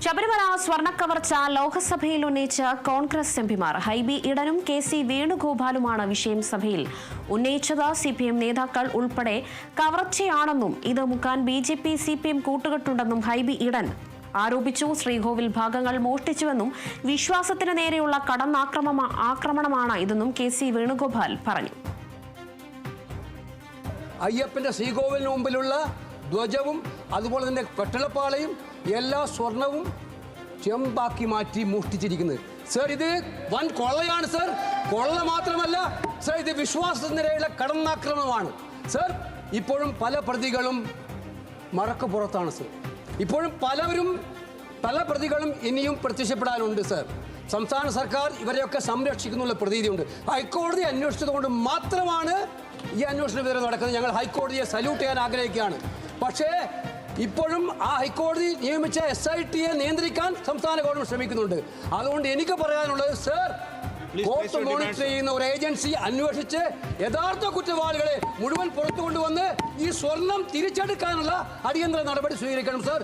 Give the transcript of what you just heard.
ശബരിമല സ്വർണ്ണക്കവർച്ച ലോക്സഭയിൽ ഉന്നയിച്ച കോൺഗ്രസ് എംപിമാർ ഹൈബി ഈഡനും കെ.സി. വേണുഗോപാലുമാണ് വിഷയം സഭയിൽ ഉന്നയിച്ചത്. സിപിഎം നേതാക്കൾ ഉൾപ്പെടെ കവർച്ചയാണെന്നും ഇത് മുക്കാൻ ബിജെപി സിപിഎം കൂട്ടുകെട്ടുണ്ടെന്നും ഹൈബി ഈഡൻ ആരോപിച്ചു. ശ്രീകോവിൽ ഭാഗങ്ങൾ മോഷ്ടിച്ചുവെന്നും വിശ്വാസത്തിന് നേരെയുള്ള ആക്രമണമാണ് ഇതെന്നും കെ.സി. വേണുഗോപാൽ പറഞ്ഞു. അയ്യപ്പന്റെ ശ്രീകോവിലിന് മുമ്പിലുള്ള ധ്വജവും അതുപോലെ തന്നെ കെട്ടിടപ്പാളയും എല്ലാ സ്വർണവും ചെമ്പാക്കി മാറ്റി മോഷ്ടിച്ചിരിക്കുന്നത്. സർ, ഇത് വൻ കൊള്ളയാണ് സർ. കൊള്ള മാത്രമല്ല സർ, ഇത് വിശ്വാസത്തിനെതിരെയുള്ള കടന്നാക്രമണമാണ് സർ. ഇപ്പോഴും പല പ്രതികളും മറക്കുപുറത്താണ് സർ. ഇപ്പോഴും പല പ്രതികളും ഇനിയും പ്രത്യക്ഷപ്പെടാനുണ്ട് സർ. സംസ്ഥാന സർക്കാർ ഇവരെയൊക്കെ സംരക്ഷിക്കുന്നുള്ള പ്രതീതിയുണ്ട്. ഹൈക്കോടതി അന്വേഷിച്ചതുകൊണ്ട് മാത്രമാണ് ഈ അന്വേഷണം ഇതുവരെ നടക്കുന്നത്. ഞങ്ങൾ ഹൈക്കോടതിയെ സല്യൂട്ട് ചെയ്യാൻ ആഗ്രഹിക്കുകയാണ്. പക്ഷേ ഇപ്പോഴും ആ ഹൈക്കോടതി നിയമിച്ച SITയെ നിയന്ത്രിക്കാൻ സംസ്ഥാന ഗവൺമെന്റ് ശ്രമിക്കുന്നുണ്ട്. അതുകൊണ്ട് എനിക്ക് പറയാനുള്ളത് സർ, കോർട്ട് മോണിറ്റർ ചെയ്യുന്ന ഒരു ഏജൻസി അന്വേഷിച്ച് യഥാർത്ഥ കുറ്റവാളികളെ മുഴുവൻ പുറത്തു കൊണ്ടുവന്ന് ഈ സ്വർണം തിരിച്ചെടുക്കാനുള്ള അടിയന്തര നടപടി സ്വീകരിക്കണം സർ.